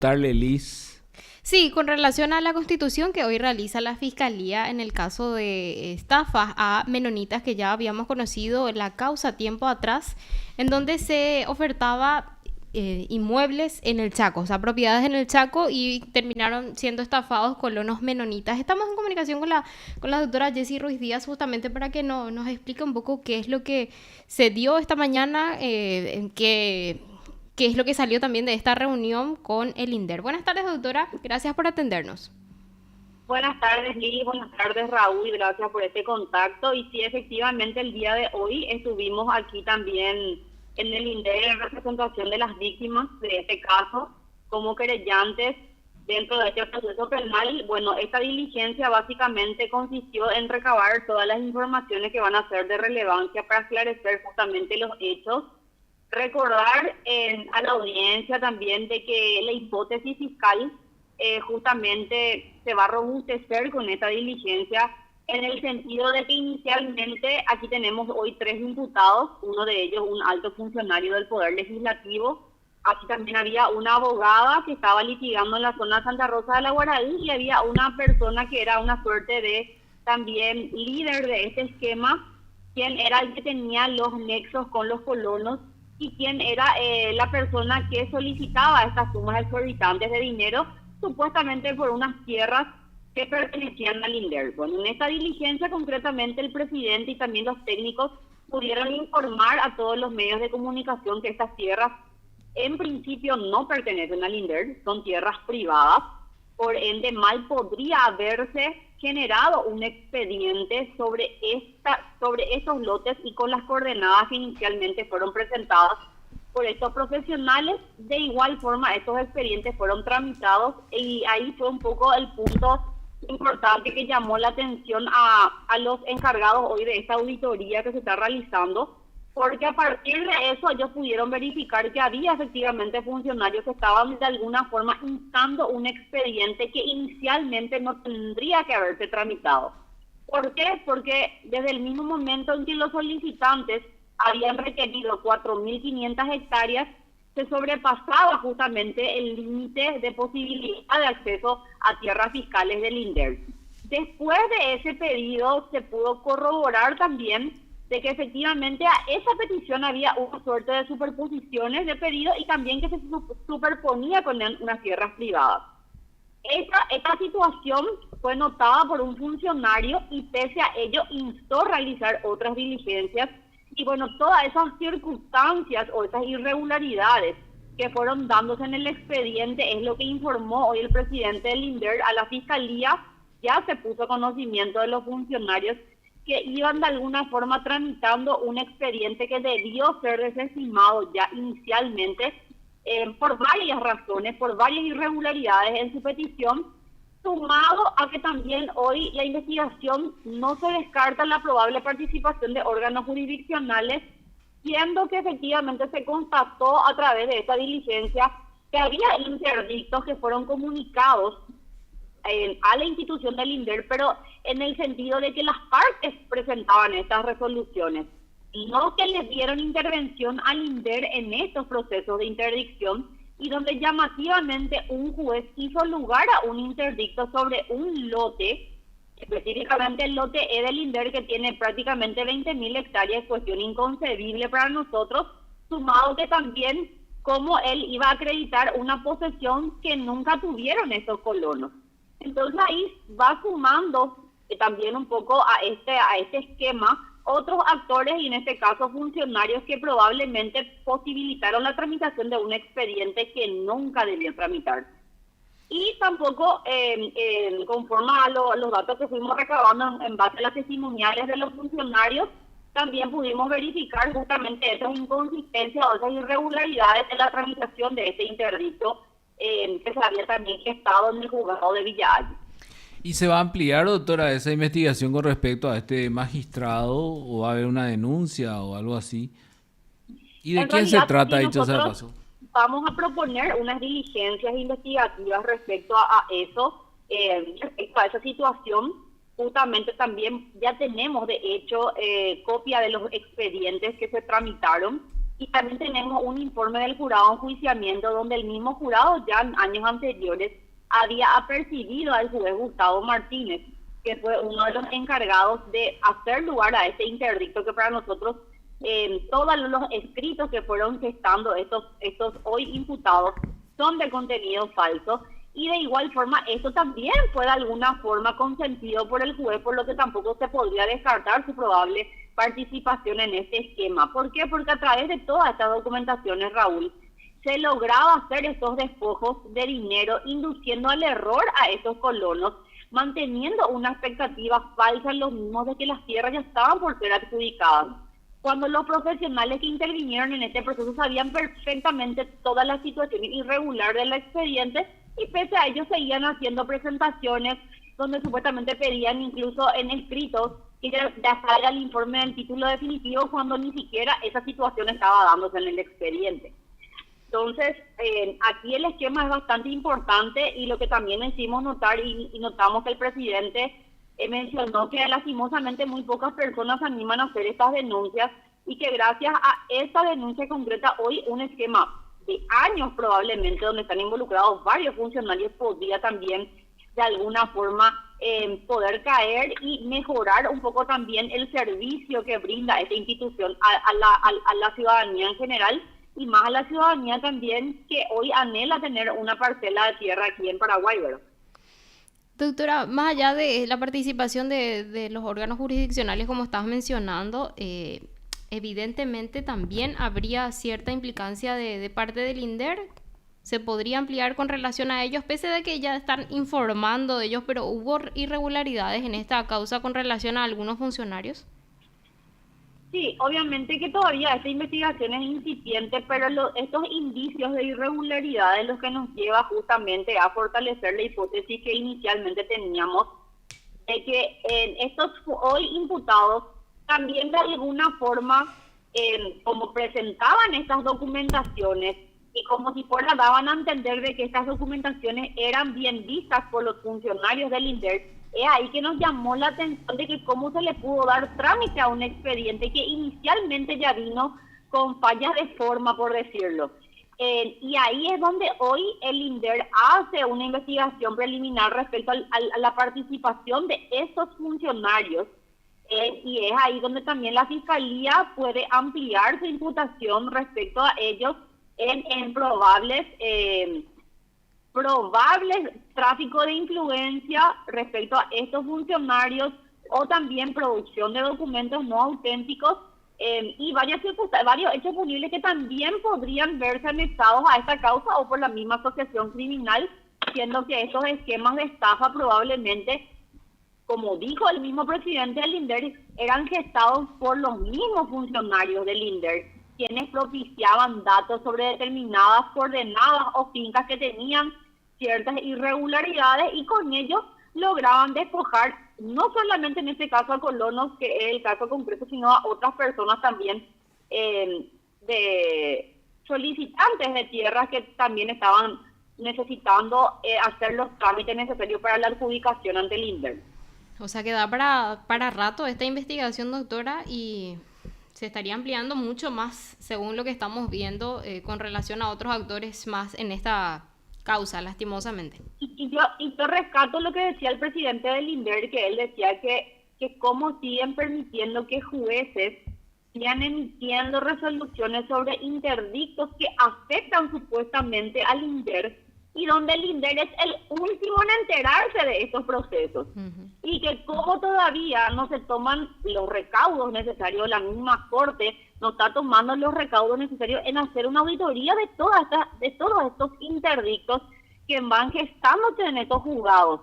Darle Liz. Sí, con relación a la constitución que hoy realiza la Fiscalía en el caso de estafas a menonitas que ya habíamos conocido la causa tiempo atrás, en donde se ofertaba inmuebles en el Chaco, o sea, propiedades en el Chaco y terminaron siendo estafados colonos menonitas. Estamos en comunicación con la doctora Jessie Ruiz Díaz justamente para que nos explique un poco qué es lo que se dio esta mañana, en qué es lo que salió también de esta reunión con el INDER. Buenas tardes, doctora. Gracias por atendernos. Buenas tardes, Lili. Buenas tardes, Raúl. Y gracias por este contacto. Y sí, efectivamente, el día de hoy estuvimos aquí también en el INDER en representación de las víctimas de este caso, como querellantes dentro de este proceso penal. Bueno, esta diligencia básicamente consistió en recabar todas las informaciones que van a ser de relevancia para esclarecer justamente los hechos. Recordar a la audiencia también de que la hipótesis fiscal justamente se va a robustecer con esta diligencia en el sentido de que inicialmente aquí tenemos hoy 3 imputados, uno de ellos un alto funcionario del Poder Legislativo. Aquí también había una abogada que estaba litigando en la zona de Santa Rosa de la Guaraí y había una persona que era una suerte de también líder de este esquema, quien era el que tenía los nexos con los colonos y quien era la persona que solicitaba estas sumas exorbitantes de dinero, supuestamente por unas tierras que pertenecían al INDER. Bueno, en esta diligencia concretamente el presidente y también los técnicos pudieron informar a todos los medios de comunicación que estas tierras en principio no pertenecen al INDER, son tierras privadas, por ende mal podría haberse generado un expediente sobre estos lotes y con las coordenadas que inicialmente fueron presentadas por estos profesionales. De igual forma, estos expedientes fueron tramitados y ahí fue un poco el punto importante que llamó la atención a los encargados hoy de esta auditoría que se está realizando, porque a partir de eso ellos pudieron verificar que había efectivamente funcionarios que estaban de alguna forma instando un expediente que inicialmente no tendría que haberse tramitado. ¿Por qué? Porque desde el mismo momento en que los solicitantes habían requerido 4.500 hectáreas, se sobrepasaba justamente el límite de posibilidad de acceso a tierras fiscales del INDER. Después de ese pedido se pudo corroborar también de que efectivamente a esa petición había una suerte de superposiciones de pedido y también que se superponía con unas tierras privadas. Esta situación fue notada por un funcionario y pese a ello instó a realizar otras diligencias y bueno, todas esas circunstancias o esas irregularidades que fueron dándose en el expediente es lo que informó hoy el presidente del INDER a la Fiscalía. Ya se puso conocimiento de los funcionarios que iban de alguna forma tramitando un expediente que debió ser desestimado ya inicialmente por varias razones, por varias irregularidades en su petición, sumado a que también hoy la investigación no se descarta la probable participación de órganos jurisdiccionales, siendo que efectivamente se constató a través de esta diligencia que había interdictos que fueron comunicados a la institución del INDER, pero en el sentido de que las partes presentaban estas resoluciones, no que les dieron intervención al INDER en estos procesos de interdicción, y donde llamativamente un juez hizo lugar a un interdicto sobre un lote, específicamente el lote E del INDER, que tiene prácticamente 20.000 hectáreas, cuestión inconcebible para nosotros, sumado que también cómo él iba a acreditar una posesión que nunca tuvieron esos colonos. Entonces ahí va sumando también un poco a este esquema otros actores y en este caso funcionarios que probablemente posibilitaron la tramitación de un expediente que nunca debió tramitar. Y tampoco, conforme a los datos que fuimos recabando en base a las testimoniales de los funcionarios, también pudimos verificar justamente esas inconsistencias o esas irregularidades en la tramitación de este interdicto que se había también gestado en el juzgado de Villa Haya. ¿Y se va a ampliar, doctora, esa investigación con respecto a este magistrado o va a haber una denuncia o algo así? ¿Y de En quién se realidad, trata, sí, dicho sea de nosotros paso? vamos a proponer unas diligencias investigativas respecto a eso, respecto a esa situación. Justamente también ya tenemos, de hecho, copia de los expedientes que se tramitaron y también tenemos un informe del jurado de enjuiciamiento donde el mismo jurado ya en años anteriores había apercibido al juez Gustavo Martínez, que fue uno de los encargados de hacer lugar a este interdicto que para nosotros, todos los escritos que fueron gestando estos hoy imputados son de contenido falso, y de igual forma esto también fue de alguna forma consentido por el juez, por lo que tampoco se podría descartar su probable participación en este esquema. ¿Por qué? Porque a través de todas estas documentaciones, Raúl, se lograba hacer estos despojos de dinero, induciendo al error a estos colonos, manteniendo una expectativa falsa en los mismos de que las tierras ya estaban por ser adjudicadas. Cuando los profesionales que intervinieron en este proceso sabían perfectamente todas las situaciones irregulares del expediente, y pese a ello seguían haciendo presentaciones donde supuestamente pedían incluso en escritos que ya salga el informe del título definitivo cuando ni siquiera esa situación estaba dándose en el expediente. Entonces, aquí el esquema es bastante importante, y lo que también hicimos notar y notamos que el presidente mencionó que lastimosamente muy pocas personas se animan a hacer estas denuncias, y que gracias a esta denuncia concreta hoy un esquema de años probablemente donde están involucrados varios funcionarios podría también de alguna forma poder caer y mejorar un poco también el servicio que brinda esta institución a la ciudadanía en general, y más a la ciudadanía también que hoy anhela tener una parcela de tierra aquí en Paraguay, ¿verdad? Doctora, más allá de la participación de los órganos jurisdiccionales, como estabas mencionando, evidentemente también habría cierta implicancia de parte del INDER. ¿Se podría ampliar con relación a ellos, pese de que ya están informando de ellos, pero hubo irregularidades en esta causa con relación a algunos funcionarios? Sí, obviamente que todavía esta investigación es incipiente, pero estos indicios de irregularidades los que nos lleva justamente a fortalecer la hipótesis que inicialmente teníamos, de que estos hoy imputados también de alguna forma, como presentaban estas documentaciones y como si fuera daban a entender de que estas documentaciones eran bien vistas por los funcionarios del INDER, es ahí que nos llamó la atención de que cómo se le pudo dar trámite a un expediente que inicialmente ya vino con fallas de forma, por decirlo. Y ahí es donde hoy el INDER hace una investigación preliminar respecto a la participación de estos funcionarios, y es ahí donde también la Fiscalía puede ampliar su imputación respecto a ellos en probables tráfico de influencia respecto a estos funcionarios, o también producción de documentos no auténticos, y varios hechos punibles que también podrían verse anexados a esta causa o por la misma asociación criminal, siendo que estos esquemas de estafa probablemente, como dijo el mismo presidente del INDER, eran gestados por los mismos funcionarios del INDER, quienes propiciaban datos sobre determinadas coordenadas o fincas que tenían ciertas irregularidades, y con ello lograban despojar no solamente en este caso a colonos, que es el caso concreto, sino a otras personas también, de solicitantes de tierras que también estaban necesitando hacer los trámites necesarios para la adjudicación ante el INDER. O sea que da para rato esta investigación, doctora, y se estaría ampliando mucho más según lo que estamos viendo con relación a otros actores más en esta causa, lastimosamente. Y yo rescato lo que decía el presidente del INDER, que él decía que cómo siguen permitiendo que jueces sigan emitiendo resoluciones sobre interdictos que afectan supuestamente al INDER, y donde el INDER es el último en enterarse de estos procesos. Y que como todavía no se toman los recaudos necesarios, la misma Corte no está tomando los recaudos necesarios en hacer una auditoría de todos estos interdictos que van gestándose en estos juzgados.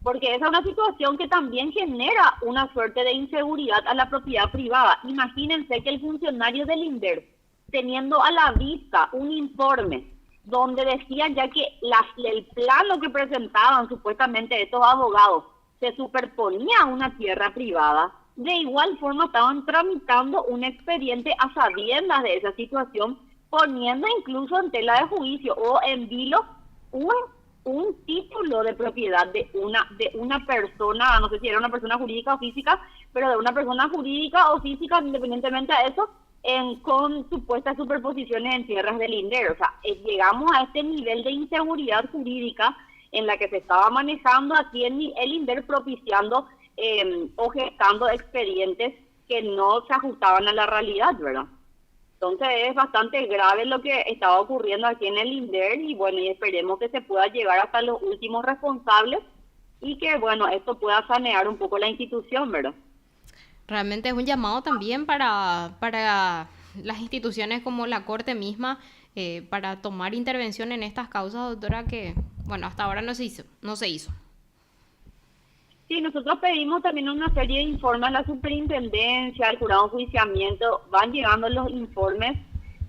Porque esa es una situación que también genera una suerte de inseguridad a la propiedad privada. Imagínense que el funcionario del INDER, teniendo a la vista un informe donde decían ya que el plano que presentaban supuestamente estos abogados se superponía a una tierra privada, de igual forma estaban tramitando un expediente a sabiendas de esa situación, poniendo incluso en tela de juicio o en vilo un título de propiedad de una persona, no sé si era una persona jurídica o física, pero de una persona jurídica o física, independientemente de eso, con supuestas superposiciones en tierras del INDER. O sea, llegamos a este nivel de inseguridad jurídica en la que se estaba manejando aquí en el INDER, propiciando o gestando expedientes que no se ajustaban a la realidad, ¿verdad? Entonces es bastante grave lo que estaba ocurriendo aquí en el INDER y bueno, y esperemos que se pueda llegar hasta los últimos responsables y que bueno, esto pueda sanear un poco la institución, ¿verdad? Realmente es un llamado también para las instituciones como la Corte misma, para tomar intervención en estas causas, doctora, que bueno, hasta ahora no se hizo. Sí, nosotros pedimos también una serie de informes a la superintendencia, al jurado de enjuiciamiento, van llegando los informes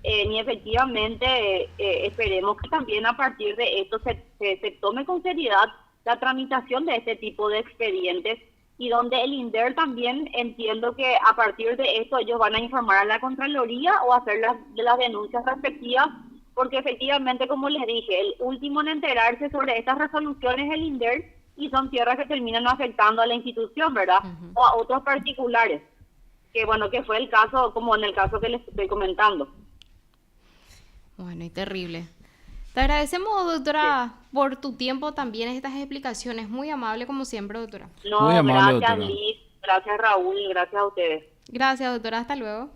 y efectivamente esperemos que también a partir de esto se tome con seriedad la tramitación de este tipo de expedientes y donde el INDER también entiendo que a partir de esto ellos van a informar a la Contraloría o hacer las denuncias respectivas, porque efectivamente, como les dije, el último en enterarse sobre estas resoluciones es el INDER y son tierras que terminan afectando a la institución, ¿verdad? Ujú. O a otros particulares, que bueno, que fue el caso, como en el caso que les estoy comentando. Bueno, y terrible. Te agradecemos, doctora, por tu tiempo también, estas explicaciones. Muy amable como siempre, doctora. No, Muy amable, gracias doctora. Liz, gracias Raúl y gracias a ustedes. Gracias, doctora. Hasta luego.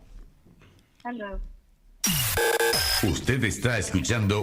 Hasta luego. Usted está escuchando